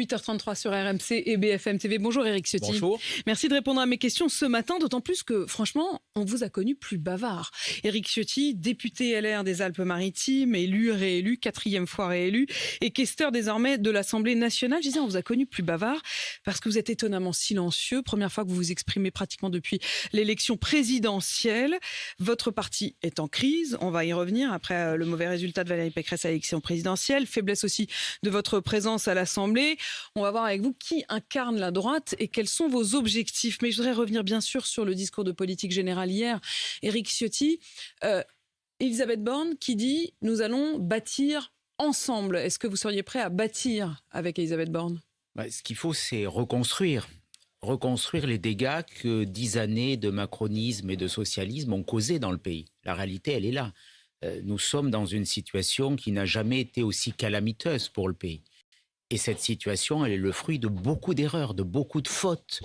8h33 sur RMC et BFM TV. Bonjour Éric Ciotti. Bonjour. Merci de répondre à mes questions ce matin, d'autant plus que, franchement, on vous a connu plus bavard. Éric Ciotti, député LR des Alpes-Maritimes, élu, réélu, 4e fois réélu, et questeur désormais de l'Assemblée nationale. Je disais, on vous a connu plus bavard parce que vous êtes étonnamment silencieux. Première fois que vous vous exprimez pratiquement depuis l'élection présidentielle. Votre parti est en crise. On va y revenir après le mauvais résultat de Valérie Pécresse à l'élection présidentielle. Faiblesse aussi de votre présence à l'Assemblée. On va voir avec vous qui incarne la droite et quels sont vos objectifs. Mais je voudrais revenir bien sûr sur le discours de politique générale hier. Éric Ciotti, Elisabeth Borne qui dit « Nous allons bâtir ensemble ». Est-ce que vous seriez prêt à bâtir avec Elisabeth Borne ? Ce qu'il faut, c'est reconstruire les dégâts que 10 années de macronisme et de socialisme ont causés dans le pays. La réalité, elle est là. Nous sommes dans une situation qui n'a jamais été aussi calamiteuse pour le pays. Et cette situation, elle est le fruit de beaucoup d'erreurs, de beaucoup de fautes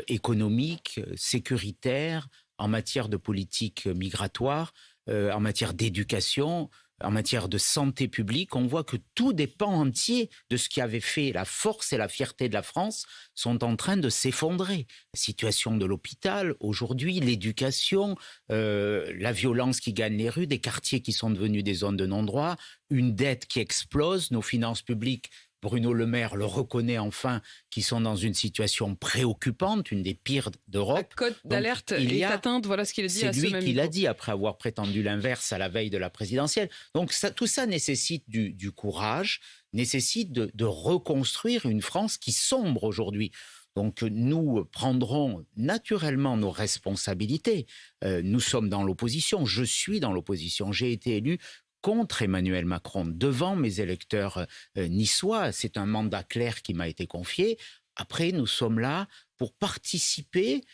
économiques, sécuritaires, en matière de politique migratoire, en matière d'éducation, en matière de santé publique. On voit que tous des pans entiers de ce qui avait fait la force et la fierté de la France sont en train de s'effondrer. La situation de l'hôpital, aujourd'hui, l'éducation, la violence qui gagne les rues, des quartiers qui sont devenus des zones de non-droit, une dette qui explose, nos finances publiques. Bruno Le Maire le reconnaît enfin, qui sont dans une situation préoccupante, une des pires d'Europe. La cote d'alerte est atteinte, voilà ce qu'il a dit à ce même C'est lui qui l'a micro. dit après avoir prétendu l'inverse à la veille de la présidentielle. Donc tout ça nécessite du courage, nécessite de reconstruire une France qui sombre aujourd'hui. Donc nous prendrons naturellement nos responsabilités. Nous sommes dans l'opposition, je suis dans l'opposition, j'ai été élu contre Emmanuel Macron, devant mes électeurs niçois. C'est un mandat clair qui m'a été confié. Après, nous sommes là pour participer,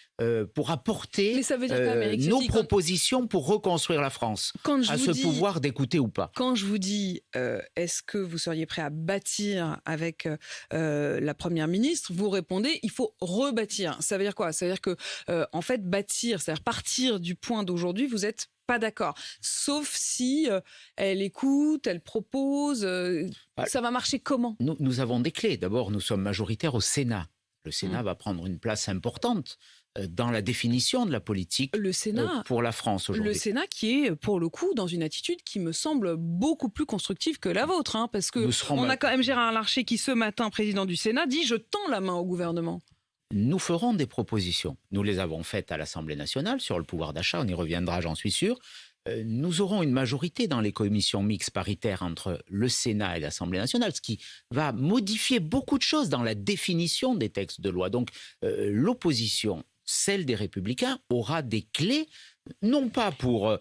pour apporter nos propositions pour reconstruire la France. À ce pouvoir d'écouter ou pas. Quand je vous dis, est-ce que vous seriez prêt à bâtir avec la Première ministre, vous répondez, il faut rebâtir. Ça veut dire quoi ? Ça veut dire que, en fait, bâtir, c'est-à-dire partir du point d'aujourd'hui, vous êtes pas d'accord, sauf si elle écoute, elle propose. Ça va marcher comment ? Nous avons des clés. D'abord, nous sommes majoritaires au Sénat. Le Sénat va prendre une place importante dans la définition de la politique pour la France aujourd'hui. Le Sénat qui est, pour le coup, dans une attitude qui me semble beaucoup plus constructive que la vôtre. Hein, parce qu'on a quand même Gérard Larcher qui, ce matin, président du Sénat, dit « Je tends la main au gouvernement ». Nous ferons des propositions. Nous les avons faites à l'Assemblée nationale sur le pouvoir d'achat, on y reviendra, j'en suis sûr. Nous aurons une majorité dans les commissions mixtes paritaires entre le Sénat et l'Assemblée nationale, ce qui va modifier beaucoup de choses dans la définition des textes de loi. Donc l'opposition, celle des Républicains, aura des clés, non pas pour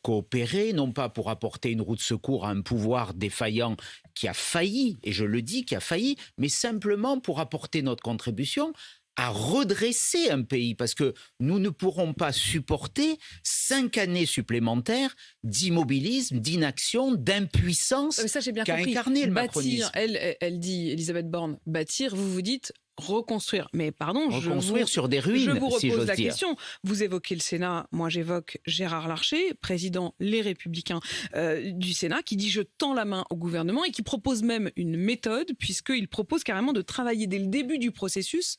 coopérer, non pas pour apporter une roue de secours à un pouvoir défaillant qui a failli, et je le dis, qui a failli, mais simplement pour apporter notre contribution à redresser un pays, parce que nous ne pourrons pas supporter 5 années supplémentaires d'immobilisme, d'inaction, d'impuissance qu'a incarné le macronisme. Bâtir, elle dit, Elisabeth Borne, bâtir, vous dites reconstruire. Mais pardon, reconstruire sur des ruines, je vous repose si j'ose la dire. Question. Vous évoquez le Sénat, moi j'évoque Gérard Larcher, président Les Républicains du Sénat, qui dit je tends la main au gouvernement et qui propose même une méthode, puisqu'il propose carrément de travailler dès le début du processus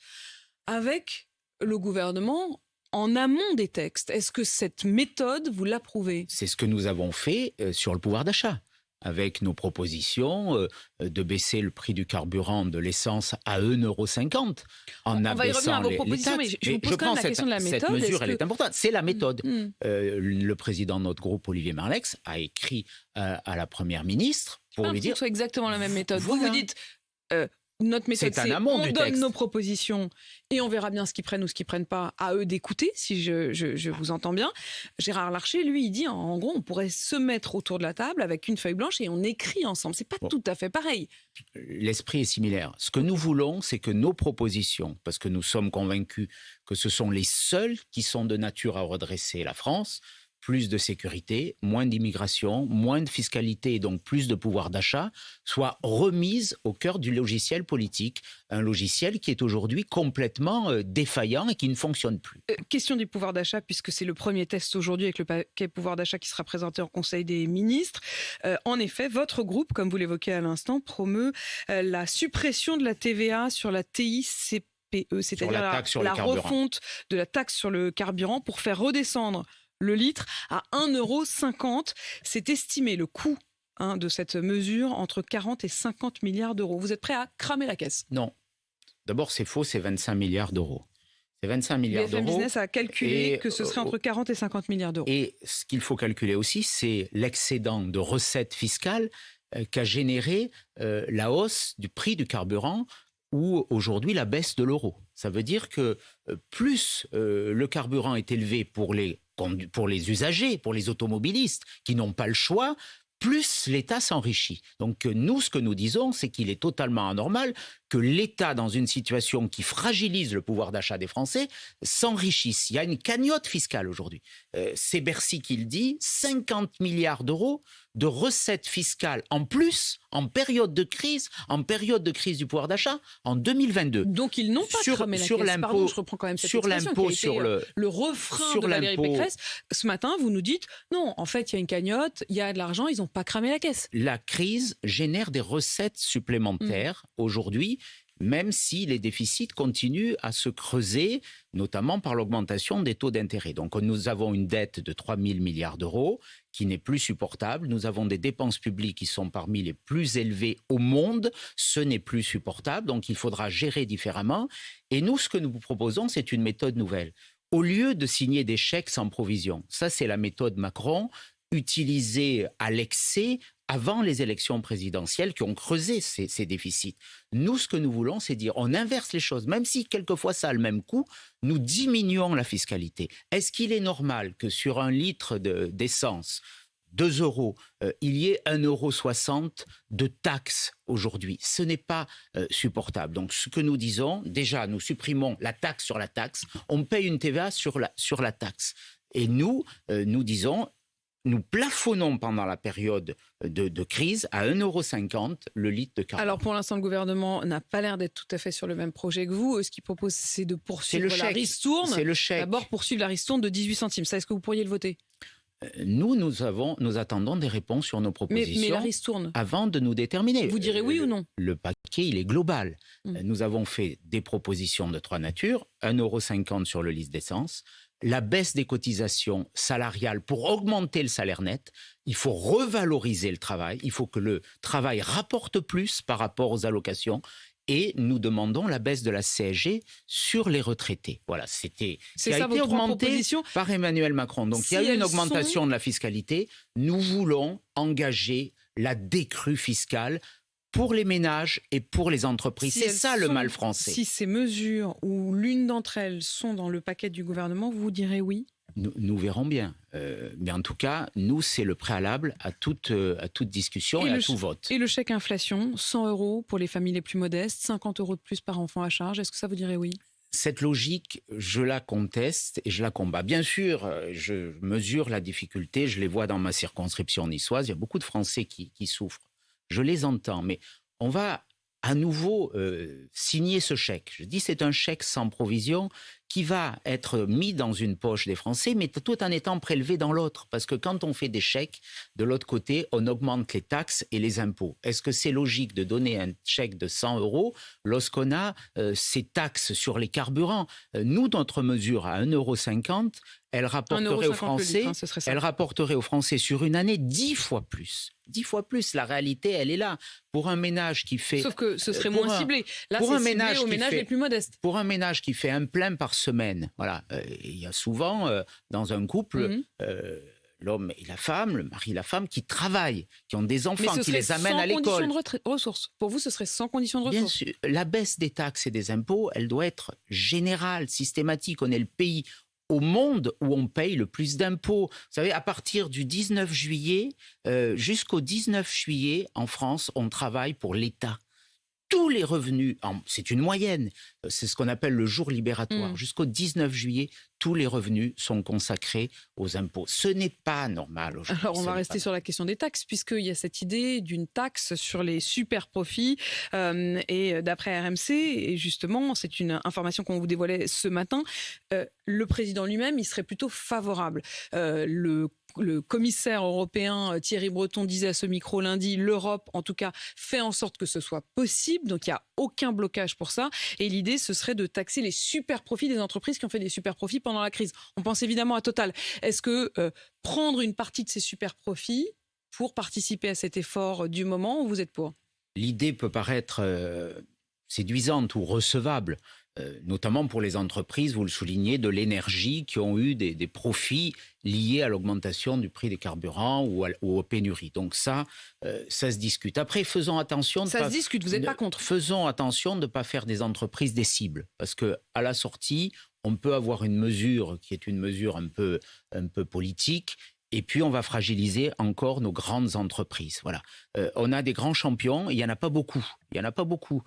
avec le gouvernement en amont des textes. Est-ce que cette méthode, vous l'approuvez ? C'est ce que nous avons fait sur le pouvoir d'achat, avec nos propositions de baisser le prix du carburant de l'essence à 1,50 €. On va y revenir à vos propositions, mais je vous pose quand même la question de la méthode. Cette mesure, elle est importante. C'est la méthode. Le président de notre groupe, Olivier Marleix, a écrit à la Première ministre pour lui dire... C'est exactement la même méthode. Voilà. Vous dites... notre méthode, c'est on donne nos propositions et on verra bien ce qu'ils prennent ou ce qu'ils prennent pas, à eux d'écouter, si je vous entends bien. Gérard Larcher, lui, il dit, en gros, on pourrait se mettre autour de la table avec une feuille blanche et on écrit ensemble. C'est pas tout à fait pareil. L'esprit est similaire. Ce que nous voulons, c'est que nos propositions, parce que nous sommes convaincus que ce sont les seules qui sont de nature à redresser la France, plus de sécurité, moins d'immigration, moins de fiscalité et donc plus de pouvoir d'achat, soit remise au cœur du logiciel politique. Un logiciel qui est aujourd'hui complètement défaillant et qui ne fonctionne plus. Question du pouvoir d'achat, puisque c'est le premier test aujourd'hui avec le paquet pouvoir d'achat qui sera présenté en Conseil des ministres. En effet, votre groupe, comme vous l'évoquez à l'instant, promeut la suppression de la TVA sur la TICPE, c'est-à-dire la refonte de la taxe sur le carburant pour faire redescendre le litre à 1,50 €. C'est estimé le coût de cette mesure entre 40 et 50 milliards d'euros. Vous êtes prêt à cramer la caisse? Non. D'abord, c'est faux, c'est 25 milliards d'euros. C'est 25 milliards d'euros. BFM Business a calculé que ce serait entre 40 et 50 milliards d'euros. Et ce qu'il faut calculer aussi, c'est l'excédent de recettes fiscales qu'a généré la hausse du prix du carburant ou aujourd'hui la baisse de l'euro. Ça veut dire que plus le carburant est élevé pour les usagers, pour les automobilistes qui n'ont pas le choix, plus l'État s'enrichit. Donc nous, ce que nous disons, c'est qu'il est totalement anormal que l'État, dans une situation qui fragilise le pouvoir d'achat des Français, s'enrichisse. Il y a une cagnotte fiscale aujourd'hui. C'est Bercy qui le dit, 50 milliards d'euros de recettes fiscales en plus, en période de crise du pouvoir d'achat, en 2022. Donc ils n'ont pas cramé la caisse. Pardon, je reprends quand même cette expression qui a été le refrain de Valérie Pécresse. Ce matin, vous nous dites, non, en fait, il y a une cagnotte, il y a de l'argent, ils n'ont pas cramé la caisse. La crise génère des recettes supplémentaires aujourd'hui, même si les déficits continuent à se creuser, notamment par l'augmentation des taux d'intérêt. Donc nous avons une dette de 3 000 milliards d'euros qui n'est plus supportable. Nous avons des dépenses publiques qui sont parmi les plus élevées au monde. Ce n'est plus supportable, donc il faudra gérer différemment. Et nous, ce que nous vous proposons, c'est une méthode nouvelle. Au lieu de signer des chèques sans provision, ça c'est la méthode Macron, utilisée à l'excès avant les élections présidentielles qui ont creusé ces déficits. Nous, ce que nous voulons, c'est dire on inverse les choses, même si quelquefois ça a le même coût, nous diminuons la fiscalité. Est-ce qu'il est normal que sur un litre d'essence, 2 €, il y ait 1,60 € de taxes aujourd'hui? Ce n'est pas supportable. Donc ce que nous disons, déjà, nous supprimons la taxe sur la taxe, on paye une TVA sur la taxe. Et nous disons, nous plafonnons pendant la période de crise à 1,50 € le litre de carburant. Alors pour l'instant, le gouvernement n'a pas l'air d'être tout à fait sur le même projet que vous. Ce qu'il propose, c'est de poursuivre la ristourne. C'est le chèque. D'abord, poursuivre la ristourne de 18 centimes. Ça, est-ce que vous pourriez le voter? Nous attendons des réponses sur nos propositions mais la ristourne, avant de nous déterminer. Vous direz oui ou non? Le paquet, il est global. Nous avons fait des propositions de 3 natures. 1,50 € sur le litre d'essence. La baisse des cotisations salariales pour augmenter le salaire net. Il faut revaloriser le travail. Il faut que le travail rapporte plus par rapport aux allocations. Et nous demandons la baisse de la CSG sur les retraités. Voilà, ça a été augmenté par Emmanuel Macron. Donc il y a eu une augmentation de la fiscalité. Nous voulons engager la décrue fiscale pour les ménages et pour les entreprises. C'est ça le mal français. Si ces mesures ou l'une d'entre elles sont dans le paquet du gouvernement, vous direz oui? Nous verrons bien. Mais en tout cas, nous, c'est le préalable à toute discussion et à tout vote. Et le chèque inflation, 100 € pour les familles les plus modestes, 50 € de plus par enfant à charge. Est-ce que ça vous dirait oui? Cette logique, je la conteste et je la combats. Bien sûr, je mesure la difficulté. Je les vois dans ma circonscription niçoise. Il y a beaucoup de Français qui souffrent. Je les entends, mais on va à nouveau signer ce chèque. Je dis c'est un chèque sans provision qui va être mis dans une poche des Français, mais tout en étant prélevé dans l'autre. Parce que quand on fait des chèques, de l'autre côté, on augmente les taxes et les impôts. Est-ce que c'est logique de donner un chèque de 100 € lorsqu'on a ces taxes sur les carburants? Nous, notre mesure à 1,50 €, elle rapporterait aux Français sur une année 10 fois plus. 10 fois plus. La réalité, elle est là. Pour un ménage qui fait... Sauf que ce serait moins ciblé. Là, c'est ciblé aux ménages les plus modestes. Pour un ménage qui fait un plein par semaine, voilà, il y a souvent dans un couple... l'homme et la femme, le mari et la femme qui travaillent, qui ont des enfants, qui les amènent à l'école. Mais ce serait sans condition de ressources. Pour vous, ce serait sans condition de ressources. Bien sûr, la baisse des taxes et des impôts, elle doit être générale, systématique. On est le pays au monde où on paye le plus d'impôts. Vous savez, à partir du 19 juillet jusqu'au 19 juillet, en France, on travaille pour l'État. tous les revenus, c'est une moyenne, c'est ce qu'on appelle le jour libératoire. Jusqu'au 19 juillet, tous les revenus sont consacrés aux impôts. Ce n'est pas normal aujourd'hui. Alors, on va rester sur la question des taxes, puisqu'il y a cette idée d'une taxe sur les super profits. Et d'après RMC, et justement, c'est une information qu'on vous dévoilait ce matin, le président lui-même, il serait plutôt favorable. Le commissaire européen Thierry Breton disait à ce micro lundi, l'Europe, en tout cas, fait en sorte que ce soit possible. Donc, il n'y a aucun blocage pour ça. Et l'idée, ce serait de taxer les super profits des entreprises qui ont fait des super profits pendant la crise. On pense évidemment à Total. Est-ce que prendre une partie de ces super profits pour participer à cet effort du moment, ou vous êtes pour ? L'idée peut paraître séduisante ou recevable. Notamment pour les entreprises, vous le soulignez, de l'énergie qui ont eu des profits liés à l'augmentation du prix des carburants ou aux pénuries. Donc ça se discute. Après, faisons attention... Ça se discute, vous n'êtes pas contre ? Faisons attention de ne pas faire des entreprises des cibles. Parce qu'à la sortie, on peut avoir une mesure qui est une mesure un peu politique. Et puis, on va fragiliser encore nos grandes entreprises. Voilà. On a des grands champions, il n'y en a pas beaucoup.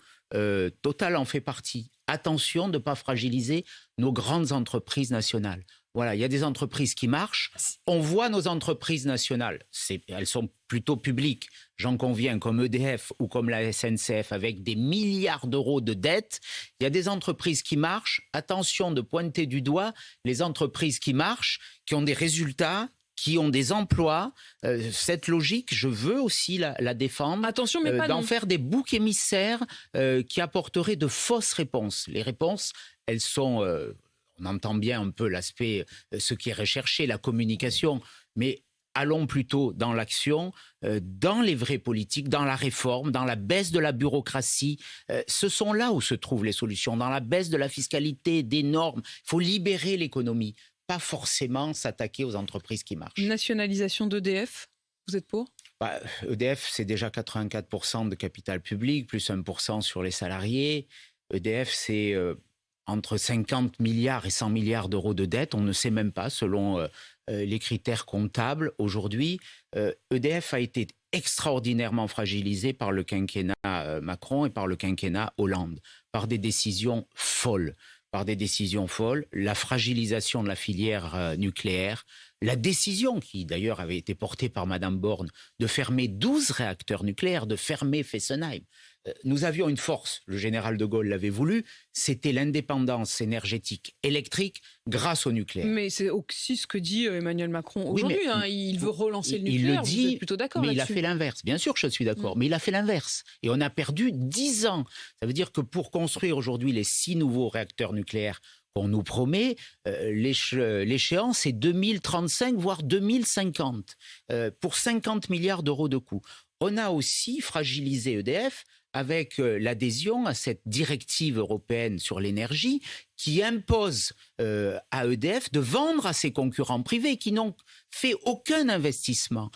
Total en fait partie. Attention de ne pas fragiliser nos grandes entreprises nationales. Voilà, il y a des entreprises qui marchent. On voit nos entreprises nationales. Elles sont plutôt publiques, j'en conviens, comme EDF ou comme la SNCF, avec des milliards d'euros de dettes. Il y a des entreprises qui marchent. Attention de pointer du doigt les entreprises qui marchent, qui ont des résultats, qui ont des emplois. Cette logique, je veux aussi la défendre. Attention, mais pas d'en faire des boucs émissaires qui apporteraient de fausses réponses. Les réponses, elles sont... on entend bien un peu l'aspect, ce qui est recherché, la communication, mais allons plutôt dans l'action, dans les vraies politiques, dans la réforme, dans la baisse de la bureaucratie. Ce sont là où se trouvent les solutions, dans la baisse de la fiscalité, des normes. Il faut libérer l'économie. Pas forcément s'attaquer aux entreprises qui marchent. Nationalisation d'EDF, vous êtes pour ? EDF, c'est déjà 84% de capital public, plus 1% sur les salariés. EDF, c'est entre 50 milliards et 100 milliards d'euros de dettes. On ne sait même pas, selon les critères comptables. Aujourd'hui, EDF a été extraordinairement fragilisé par le quinquennat Macron et par le quinquennat Hollande, par des décisions folles. La fragilisation de la filière nucléaire, la décision qui d'ailleurs avait été portée par Madame Borne de fermer 12 réacteurs nucléaires, de fermer Fessenheim. Nous avions une force, le général de Gaulle l'avait voulu, c'était l'indépendance énergétique électrique grâce au nucléaire. Mais c'est aussi ce que dit Emmanuel Macron aujourd'hui. Il veut relancer le nucléaire, il le dit, vous êtes plutôt d'accord là-dessus. Mais il a fait l'inverse. Bien sûr que je suis d'accord, mais il a fait l'inverse. Et on a perdu 10 ans. Ça veut dire que pour construire aujourd'hui les 6 nouveaux réacteurs nucléaires qu'on nous promet, l'échéance c'est 2035, voire 2050, pour 50 milliards d'euros de coûts. On a aussi fragilisé EDF avec l'adhésion à cette directive européenne sur l'énergie qui impose à EDF de vendre à ses concurrents privés qui n'ont fait aucun investissement.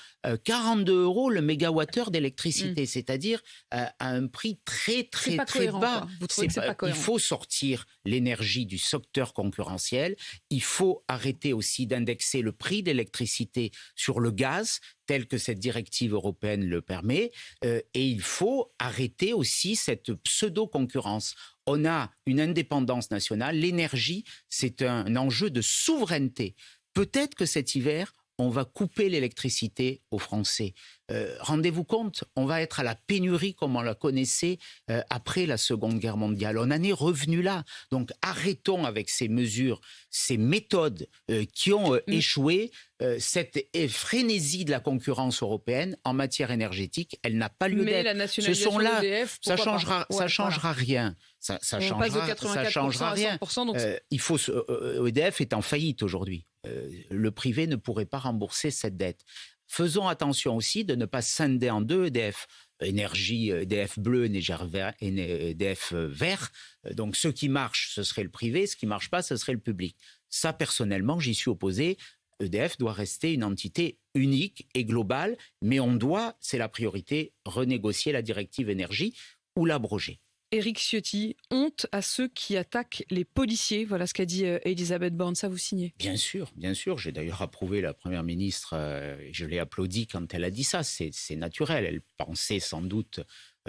42 € le mégawattheure d'électricité, c'est-à-dire à un prix très bas. Vous trouvez que c'est pas cohérent ? Il faut sortir l'énergie du secteur concurrentiel. Il faut arrêter aussi d'indexer le prix d'électricité sur le gaz, tel que cette directive européenne le permet. Et il faut arrêter aussi cette pseudo-concurrence. On a une indépendance nationale. L'énergie, c'est un enjeu de souveraineté. Peut-être que cet hiver, on va couper l'électricité aux Français. Rendez-vous compte, on va être à la pénurie comme on la connaissait après la Seconde Guerre mondiale. On en est revenu là. Donc arrêtons avec ces mesures, ces méthodes qui ont échoué. Cette frénésie de la concurrence européenne en matière énergétique, elle n'a pas lieu d'être. La nationalisation d'EDF, ça changera rien. Ça changera rien. 100%, donc EDF est en faillite aujourd'hui. Le privé ne pourrait pas rembourser cette dette. Faisons attention aussi de ne pas scinder en deux EDF. Énergie, EDF bleu, EDF vert. Donc ce qui marche, ce serait le privé. Ce qui ne marche pas, ce serait le public. Ça, personnellement, j'y suis opposé. EDF doit rester une entité unique et globale, mais on doit, c'est la priorité, renégocier la directive énergie ou l'abroger. Éric Ciotti, honte à ceux qui attaquent les policiers. Voilà ce qu'a dit Elisabeth Borne. Ça, vous signez ? Bien sûr. J'ai d'ailleurs approuvé la Première ministre. Je l'ai applaudi quand elle a dit ça. C'est naturel. Elle pensait sans doute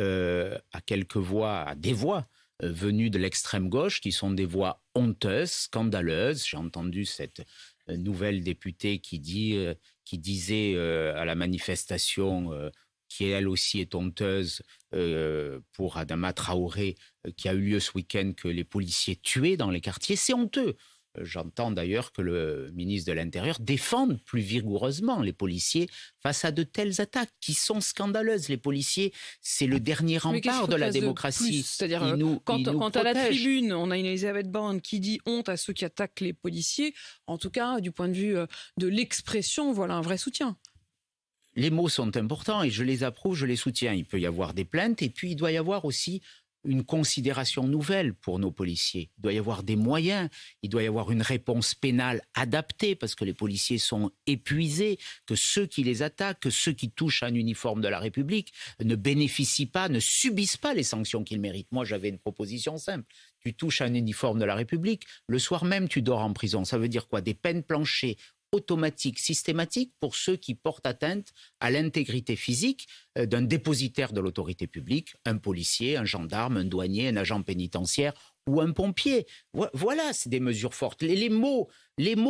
à quelques voix, à des voix venues de l'extrême gauche, qui sont des voix honteuses, scandaleuses. J'ai entendu cette nouvelle députée qui disait à la manifestation, qui elle aussi est honteuse, pour Adama Traoré, qui a eu lieu ce week-end, que les policiers tués dans les quartiers, c'est honteux. J'entends d'ailleurs que le ministre de l'Intérieur défende plus vigoureusement les policiers face à de telles attaques qui sont scandaleuses. Les policiers, c'est le dernier rempart de la démocratie. C'est-à-dire, quand à la tribune, on a une Elisabeth Borne qui dit honte à ceux qui attaquent les policiers, en tout cas, du point de vue de l'expression, voilà un vrai soutien. Les mots sont importants et je les approuve, je les soutiens. Il peut y avoir des plaintes et puis il doit y avoir aussi une considération nouvelle pour nos policiers. Il doit y avoir des moyens, il doit y avoir une réponse pénale adaptée parce que les policiers sont épuisés, que ceux qui les attaquent, que ceux qui touchent un uniforme de la République ne bénéficient pas, ne subissent pas les sanctions qu'ils méritent. Moi, j'avais une proposition simple. Tu touches un uniforme de la République, le soir même, tu dors en prison. Ça veut dire quoi? Des peines planchées automatique, systématique pour ceux qui portent atteinte à l'intégrité physique d'un dépositaire de l'autorité publique, un policier, un gendarme, un douanier, un agent pénitentiaire ou un pompier. Voilà, c'est des mesures fortes. Les mots,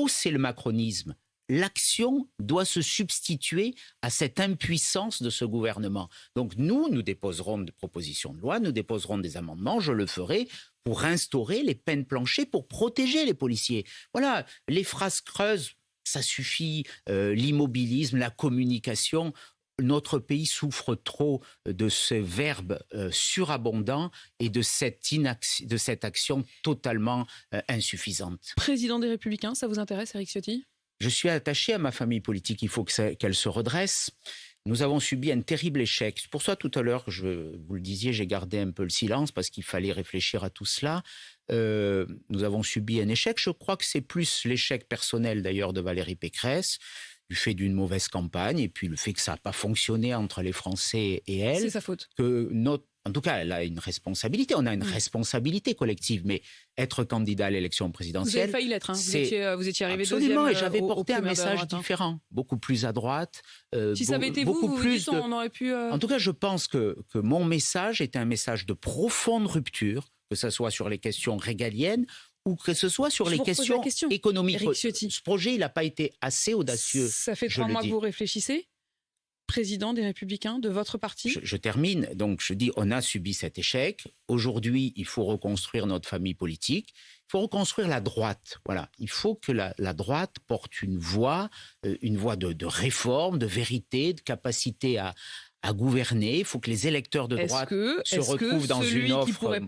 c'est le macronisme. L'action doit se substituer à cette impuissance de ce gouvernement. Donc nous déposerons des propositions de loi, nous déposerons des amendements, je le ferai pour instaurer les peines planchées, pour protéger les policiers. Voilà, les phrases creuses, ça suffit, l'immobilisme, la communication. Notre pays souffre trop de ce verbe surabondant et de cette action totalement insuffisante. Président des Républicains, ça vous intéresse, Éric Ciotti ? Je suis attaché à ma famille politique, il faut qu'elle se redresse. Nous avons subi un terrible échec. C'est pour ça, tout à l'heure, vous le disiez, j'ai gardé un peu le silence parce qu'il fallait réfléchir à tout cela. Nous avons subi un échec. Je crois que c'est plus l'échec personnel, d'ailleurs, de Valérie Pécresse, du fait d'une mauvaise campagne, et puis le fait que ça n'a pas fonctionné entre les Français et elle. C'est sa faute. En tout cas, elle a une responsabilité. On a une responsabilité collective. Mais être candidat à l'élection présidentielle... Vous avez failli l'être. Hein. Vous étiez arrivé absolument, deuxième. Et j'avais porté un message droite, différent, beaucoup plus à droite. Si ça avait été vous dites, on aurait pu... En tout cas, je pense que mon message était un message de profonde rupture, que ce soit sur les questions régaliennes ou que ce soit sur les questions économiques. Ce projet, il n'a pas été assez audacieux. Ça fait 3 mois que vous réfléchissez ? Président des Républicains, de votre parti ? Je termine. Donc, je dis, on a subi cet échec. Aujourd'hui, il faut reconstruire notre famille politique. Il faut reconstruire la droite. Voilà. Il faut que la droite porte une voix de réforme, de vérité, de capacité à gouverner. Il faut que les électeurs de droite se retrouvent dans une offre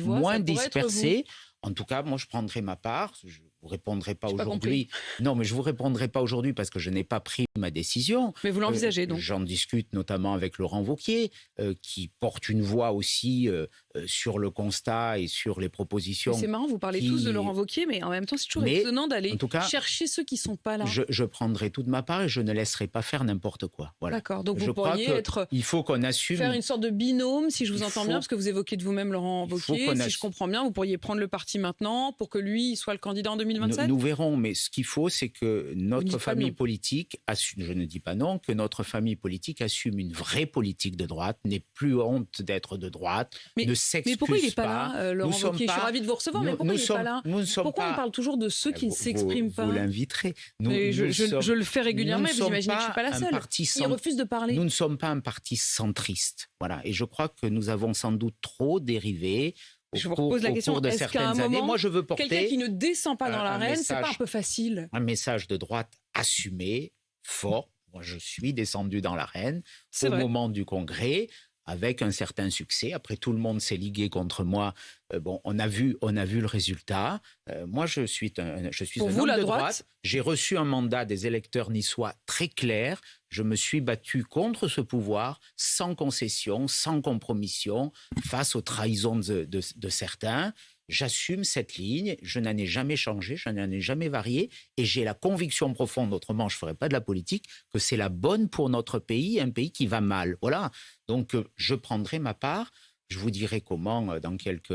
moins dispersée. En tout cas, moi, je prendrai ma part. Je ne vous répondrai pas aujourd'hui. Non, mais je ne vous répondrai pas aujourd'hui parce que je n'ai pas pris ma décision. Mais vous l'envisagez donc ? J'en discute notamment avec Laurent Wauquiez, qui porte une voix aussi sur le constat et sur les propositions. C'est marrant, vous parlez tous de Laurent Wauquiez, mais en même temps, c'est toujours étonnant d'aller chercher ceux qui ne sont pas là. Je prendrai toute ma part et je ne laisserai pas faire n'importe quoi. Voilà. D'accord, donc vous pourriez il faut qu'on assume... faire une sorte de binôme, si je vous entends bien, parce que vous évoquez de vous-même Laurent Wauquiez. Si je comprends bien, vous pourriez prendre le parti maintenant pour que lui soit le candidat en 2027 ? Nous verrons, mais ce qu'il faut, c'est que notre famille politique assume, je ne dis pas non, que notre famille politique assume une vraie politique de droite, n'ait plus honte d'être de droite, ne s'excuse pas. Mais pourquoi il n'est pas là, Laurent Wauquiez ? Je suis ravie de vous recevoir, mais pourquoi il n'est pas là ? Pourquoi on parle toujours de ceux qui ne s'expriment pas ? Vous l'inviterez. Je le fais régulièrement, mais vous imaginez que je ne suis pas la seule. Il refuse de parler. Nous ne sommes pas un parti centriste. Voilà. Et je crois que nous avons sans doute trop dérivé. Je vous repose la question, est-ce qu'à un moment, moi, je veux porter quelqu'un qui ne descend pas dans l'arène, c'est pas un peu facile ? Un message de droite assumé, fort. Moi, je suis descendu dans l'arène au moment du congrès avec un certain succès. Après, tout le monde s'est ligué contre moi. On a vu le résultat. Moi, je suis un homme de droite. J'ai reçu un mandat des électeurs niçois très clair. Je me suis battu contre ce pouvoir, sans concession, sans compromission, face aux trahisons de certains. J'assume cette ligne, je n'en ai jamais changé, je n'en ai jamais varié, et j'ai la conviction profonde, autrement je ne ferais pas de la politique, que c'est la bonne pour notre pays, un pays qui va mal. Voilà, donc je prendrai ma part. Je vous dirai comment dans quelques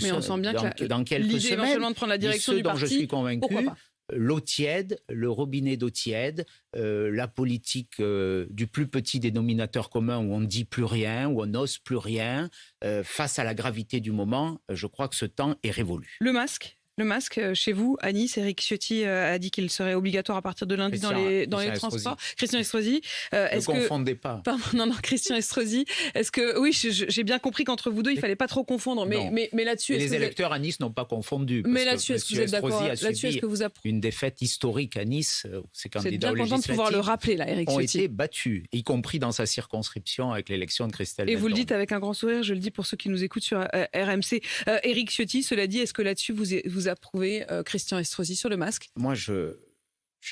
Mais on sent bien que l'idée éventuellement de prendre la direction du parti, dont je suis convaincu, l'eau tiède, le robinet d'eau tiède, la politique du plus petit dénominateur commun où on ne dit plus rien, où on n'ose plus rien, face à la gravité du moment, je crois que ce temps est révolu. Le masque, chez vous, à Nice, Éric Ciotti a dit qu'il serait obligatoire à partir de lundi dans les transports. Christian Estrosi. Ne confondez pas. Pardon, non, Christian Estrosi. Est-ce que, oui, j'ai bien compris qu'entre vous deux, il ne fallait pas trop confondre. Mais là-dessus. Les électeurs à Nice n'ont pas confondu. Mais là-dessus, est-ce que vous êtes d'accord? Là-dessus, est-ce que vous approuvez une défaite historique à Nice? Ces candidats aux législatives de pouvoir le rappeler, là, Éric Ciotti. Ont été battus, y compris dans sa circonscription avec l'élection de Christelle Et Benton. vous le dites avec un grand sourire, je le dis pour ceux qui nous écoutent sur RMC. Éric Ciotti, cela dit, est-ce que là-dessus, vous approuvez Christian Estrosi sur le masque? Moi, je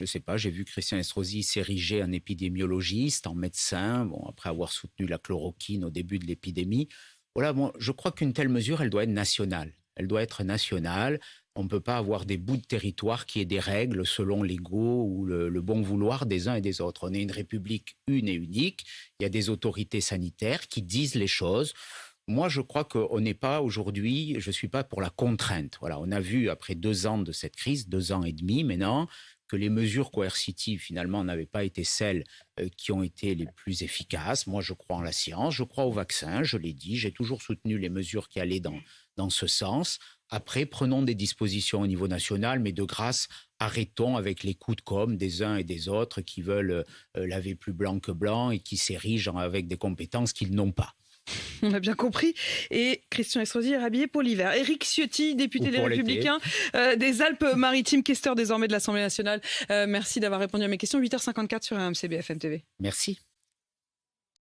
ne sais pas, j'ai vu Christian Estrosi s'ériger en épidémiologiste, en médecin, après avoir soutenu la chloroquine au début de l'épidémie. Voilà, je crois qu'une telle mesure, elle doit être nationale. Elle doit être nationale. On ne peut pas avoir des bouts de territoire qui aient des règles selon l'ego ou le bon vouloir des uns et des autres. On est une république une et unique. Il y a des autorités sanitaires qui disent les choses. Moi, je crois qu'on n'est pas aujourd'hui, je ne suis pas pour la contrainte. Voilà, on a vu après 2 ans de cette crise, 2 ans et demi maintenant, que les mesures coercitives, finalement, n'avaient pas été celles qui ont été les plus efficaces. Moi, je crois en la science, je crois au vaccin, je l'ai dit, j'ai toujours soutenu les mesures qui allaient dans ce sens. Après, prenons des dispositions au niveau national, mais de grâce, arrêtons avec les coups de com' des uns et des autres qui veulent laver plus blanc que blanc et qui s'érigent avec des compétences qu'ils n'ont pas. On a bien compris. Et Christian Estrosi est rhabillé pour l'hiver. Éric Ciotti, député des Républicains des Alpes-Maritimes, questeur désormais de l'Assemblée nationale. Merci d'avoir répondu à mes questions. 8h54 sur RMC BFM TV. Merci.